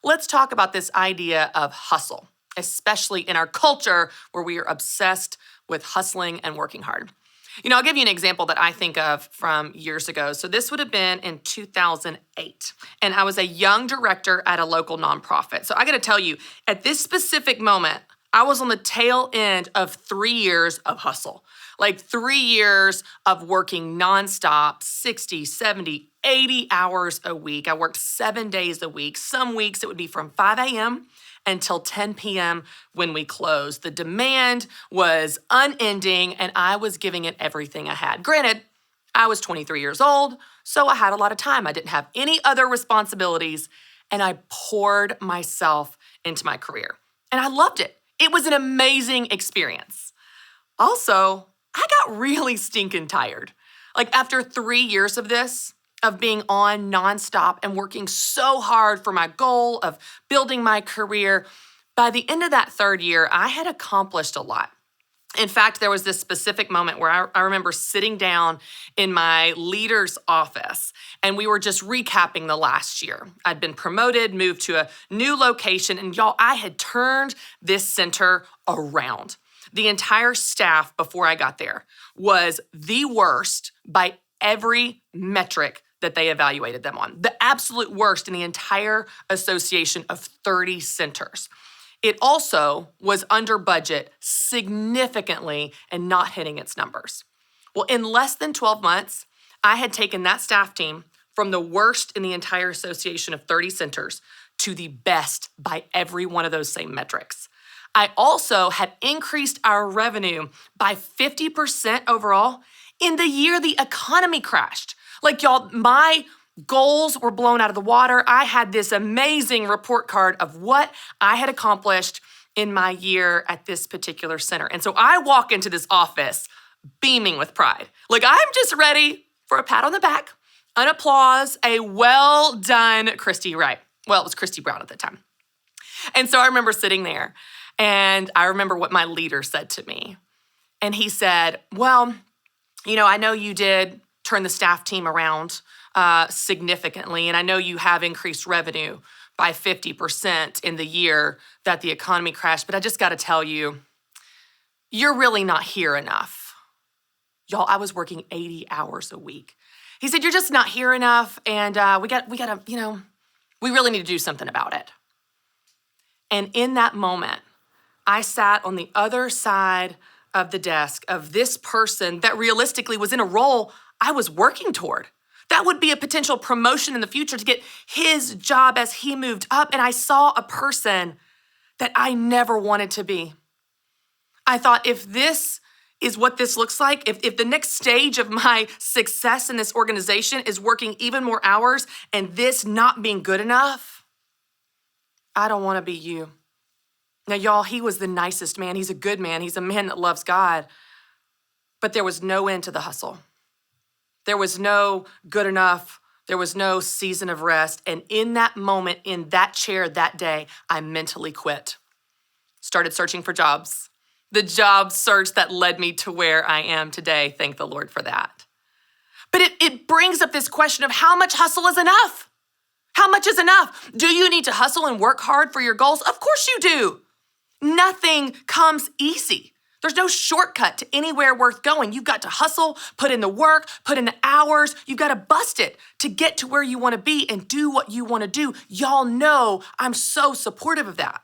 let's talk about this idea of hustle, especially in our culture where we are obsessed with hustling and working hard. I'll give you an example that I think of from years ago. So this would have been in 2008, and I was a young director at a local nonprofit. So I got to tell you, at this specific moment, I was on the tail end of 3 years of hustle, like 3 years of working nonstop, 60, 70, 80 hours a week. I worked 7 days a week. Some weeks it would be from 5 a.m. until 10 p.m. when we closed. The demand was unending, and I was giving it everything I had. Granted, I was 23 years old, so I had a lot of time. I didn't have any other responsibilities, and I poured myself into my career. And I loved it. It was an amazing experience. Also, I got really stinking tired. Like after 3 years of this, of being on nonstop and working so hard for my goal of building my career, by the end of that third year, I had accomplished a lot. In fact, there was this specific moment where I remember sitting down in my leader's office and we were just recapping the last year. I'd been promoted, moved to a new location, and y'all, I had turned this center around. The entire staff before I got there was the worst by every metric that they evaluated them on. The absolute worst in the entire association of 30 centers. It also was under budget significantly and not hitting its numbers. Well, in less than 12 months, I had taken that staff team from the worst in the entire association of 30 centers to the best by every one of those same metrics. I also had increased our revenue by 50% overall in the year the economy crashed. Like y'all, my goals were blown out of the water. I had this amazing report card of what I had accomplished in my year at this particular center. And so I walk into this office beaming with pride. Like I'm just ready for a pat on the back, an applause, a well done, Christy Wright. Well, it was Christy Brown at the time. And so I remember sitting there and I remember what my leader said to me. And he said, well, I know you did turn the staff team around significantly, and I know you have increased revenue by 50% in the year that the economy crashed, but I just got to tell you, you're really not here enough. Y'all, I was working 80 hours a week. He said, you're just not here enough, and we really need to do something about it. And in that moment, I sat on the other side of the desk of this person that realistically was in a role I was working toward. That would be a potential promotion in the future to get his job as he moved up. And I saw a person that I never wanted to be. I thought, if this is what this looks like, if the next stage of my success in this organization is working even more hours and this not being good enough, I don't want to be you. Now, y'all, he was the nicest man. He's a good man. He's a man that loves God. But there was no end to the hustle. There was no good enough. There was no season of rest. And in that moment, in that chair that day, I mentally quit. Started searching for jobs. The job search that led me to where I am today. Thank the Lord for that. But it brings up this question of how much hustle is enough? How much is enough? Do you need to hustle and work hard for your goals? Of course you do. Nothing comes easy. There's no shortcut to anywhere worth going. You've got to hustle, put in the work, put in the hours. You've got to bust it to get to where you want to be and do what you want to do. Y'all know I'm so supportive of that.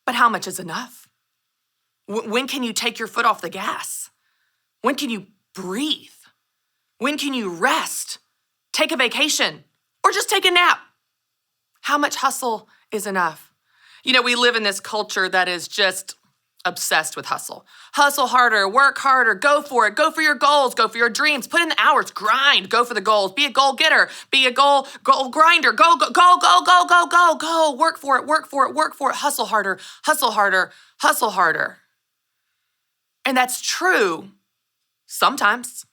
But how much is enough? When can you take your foot off the gas? When can you breathe? When can you rest? Take a vacation or just take a nap? How much hustle is enough? We live in this culture that is just obsessed with hustle. Hustle harder, work harder, go for it, go for your goals, go for your dreams, put in the hours, grind, go for the goals, be a goal getter, be a goal grinder, go, work for it, hustle harder, hustle harder, hustle harder. And that's true sometimes.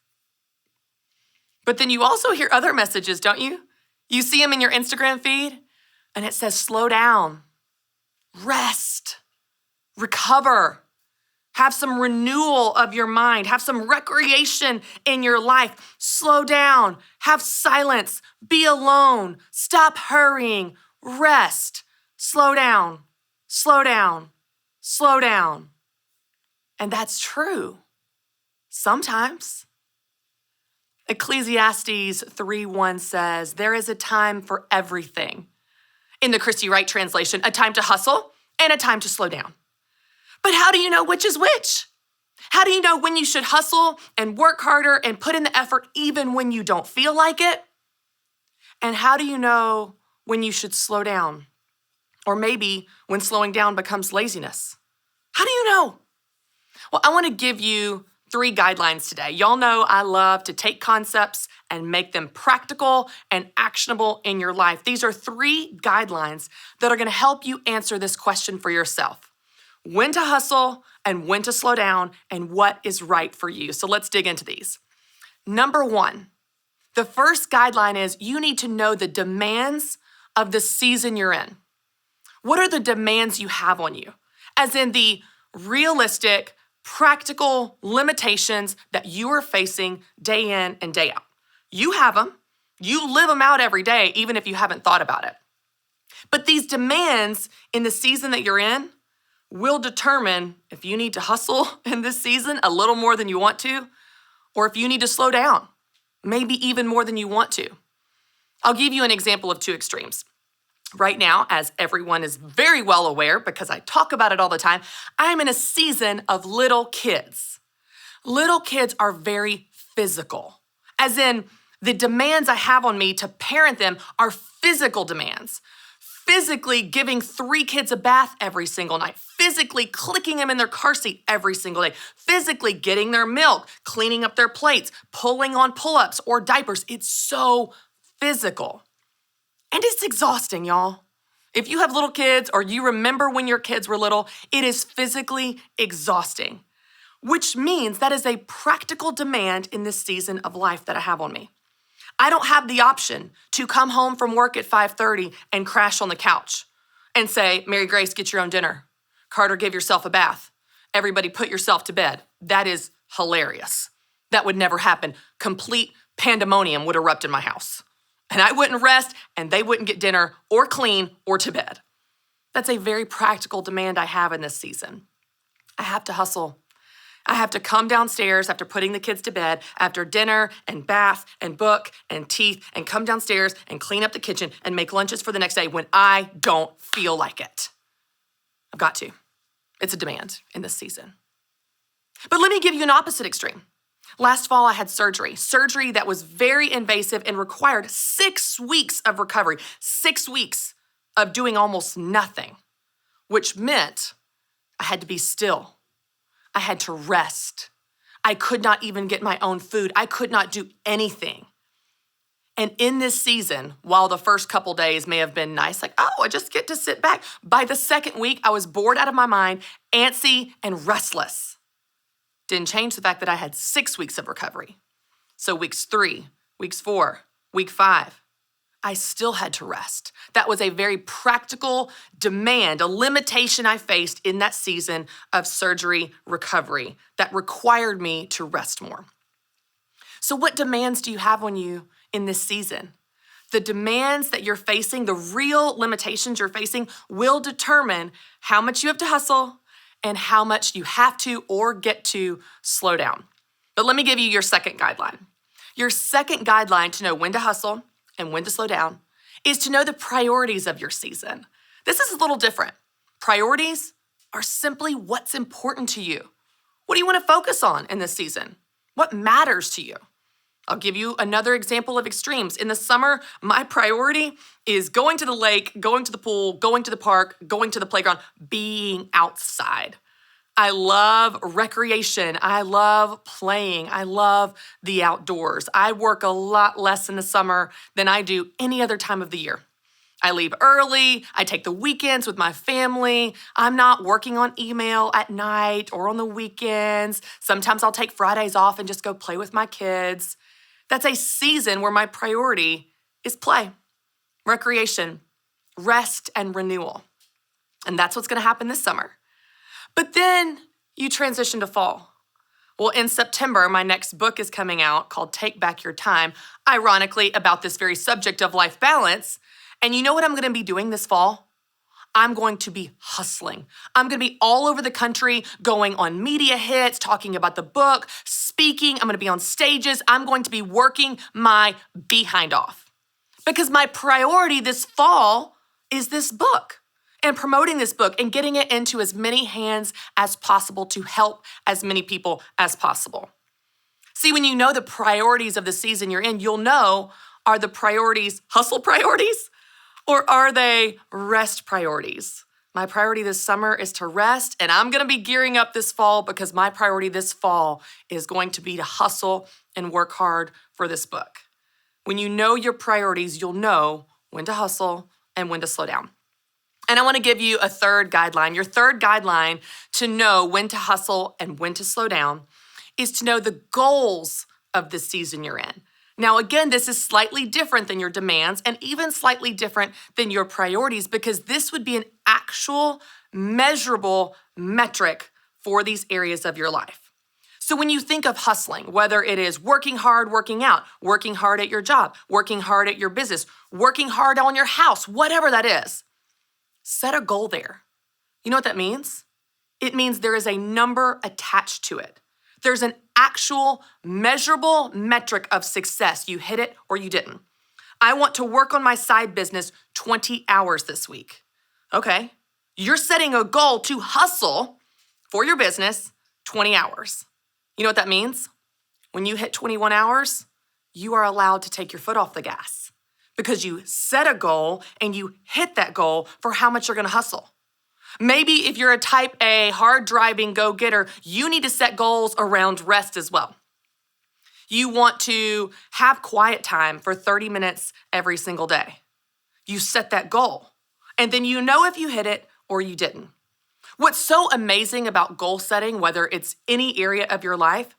But then you also hear other messages, don't you? You see them in your Instagram feed and it says, slow down, rest, recover, have some renewal of your mind, have some recreation in your life, slow down, have silence, be alone, stop hurrying, rest, slow down, slow down, slow down. And that's true. Sometimes. Ecclesiastes 3:1 says, there is a time for everything. In the Christy Wright translation, a time to hustle and a time to slow down. But how do you know which is which? How do you know when you should hustle and work harder and put in the effort even when you don't feel like it? And how do you know when you should slow down? Or maybe when slowing down becomes laziness? How do you know? Well, I want to give you 3 guidelines today. Y'all know I love to take concepts and make them practical and actionable in your life. These are 3 guidelines that are going to help you answer this question for yourself. When to hustle and when to slow down and what is right for you. So let's dig into these. Number 1, the first guideline is you need to know the demands of the season you're in. What are the demands you have on you? As in the realistic, practical limitations that you are facing day in and day out. You have them. You live them out every day, even if you haven't thought about it. But these demands in the season that you're in will determine if you need to hustle in this season a little more than you want to, or if you need to slow down, maybe even more than you want to. I'll give you an example of 2 extremes. Right now, as everyone is very well aware, because I talk about it all the time, I am in a season of little kids. Little kids are very physical, as in the demands I have on me to parent them are physical demands. Physically giving 3 kids a bath every single night, physically clicking them in their car seat every single day, physically getting their milk, cleaning up their plates, pulling on pull-ups or diapers. It's so physical. And it's exhausting, y'all. If you have little kids or you remember when your kids were little, it is physically exhausting, which means that is a practical demand in this season of life that I have on me. I don't have the option to come home from work at 5:30 and crash on the couch and say, Mary Grace, get your own dinner. Carter, give yourself a bath. Everybody put yourself to bed. That is hilarious. That would never happen. Complete pandemonium would erupt in my house. And I wouldn't rest and they wouldn't get dinner or clean or to bed. That's a very practical demand I have in this season. I have to hustle. I have to come downstairs after putting the kids to bed, after dinner and bath and book and teeth, and come downstairs and clean up the kitchen and make lunches for the next day when I don't feel like it. I've got to. It's a demand in this season. But let me give you an opposite extreme. Last fall, I had surgery that was very invasive and required 6 weeks of recovery, 6 weeks of doing almost nothing, which meant I had to be still. I had to rest. I could not even get my own food. I could not do anything. And in this season, while the first couple days may have been nice, like, oh, I just get to sit back. By the second week, I was bored out of my mind, antsy, and restless. Didn't change the fact that I had 6 weeks of recovery. So weeks 3, weeks 4, week 5, I still had to rest. That was a very practical demand, a limitation I faced in that season of surgery recovery that required me to rest more. So what demands do you have on you in this season? The demands that you're facing, the real limitations you're facing, will determine how much you have to hustle and how much you have to or get to slow down. But let me give you your second guideline. Your second guideline to know when to hustle and when to slow down is to know the priorities of your season. This is a little different. Priorities are simply what's important to you. What do you want to focus on in this season? What matters to you? I'll give you another example of extremes. In the summer, my priority is going to the lake, going to the pool, going to the park, going to the playground, being outside. I love recreation. I love playing. I love the outdoors. I work a lot less in the summer than I do any other time of the year. I leave early. I take the weekends with my family. I'm not working on email at night or on the weekends. Sometimes I'll take Fridays off and just go play with my kids. That's a season where my priority is play, recreation, rest, and renewal. And that's what's going to happen this summer. But then you transition to fall. Well, in September, my next book is coming out called Take Back Your Time, ironically about this very subject of life balance. And you know what I'm gonna be doing this fall? I'm going to be hustling. I'm gonna be all over the country, going on media hits, talking about the book, speaking. I'm gonna be on stages. I'm going to be working my behind off. Because my priority this fall is this book and promoting this book and getting it into as many hands as possible to help as many people as possible. See, when you know the priorities of the season you're in, you'll know, are the priorities hustle priorities or are they rest priorities? My priority this summer is to rest, and I'm gonna be gearing up this fall because my priority this fall is going to be to hustle and work hard for this book. When you know your priorities, you'll know when to hustle and when to slow down. And I wanna give you a third guideline. Your third guideline to know when to hustle and when to slow down is to know the goals of the season you're in. Now, again, this is slightly different than your demands and even slightly different than your priorities because this would be an actual measurable metric for these areas of your life. So when you think of hustling, whether it is working hard, working out, working hard at your job, working hard at your business, working hard on your house, whatever that is, set a goal there. You know what that means? It means there is a number attached to it. There's an actual measurable metric of success. You hit it or you didn't. I want to work on my side business 20 hours this week. Okay, you're setting a goal to hustle for your business 20 hours. You know what that means? When you hit 21 hours, you are allowed to take your foot off the gas because you set a goal and you hit that goal for how much you're gonna hustle. Maybe if you're a type A, hard driving go-getter, you need to set goals around rest as well. You want to have quiet time for 30 minutes every single day. You set that goal, and then you know if you hit it or you didn't. What's so amazing about goal setting, whether it's any area of your life,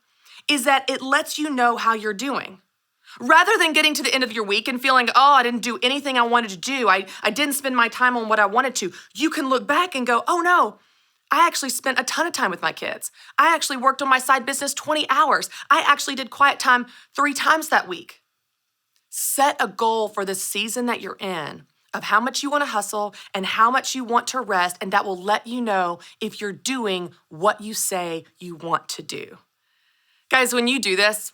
is that it lets you know how you're doing. Rather than getting to the end of your week and feeling, oh, I didn't do anything I wanted to do, I didn't spend my time on what I wanted to, you can look back and go, oh no, I actually spent a ton of time with my kids. I actually worked on my side business 20 hours. I actually did quiet time 3 times that week. Set a goal for the season that you're in of how much you want to hustle and how much you want to rest, and that will let you know if you're doing what you say you want to do. Guys, when you do this,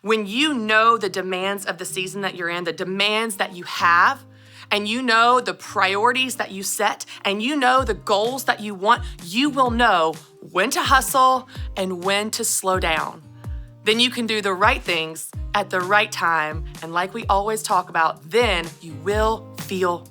when you know the demands of the season that you're in, the demands that you have, and you know the priorities that you set, and you know the goals that you want, you will know when to hustle and when to slow down. Then you can do the right things at the right time, and like we always talk about, then you will feel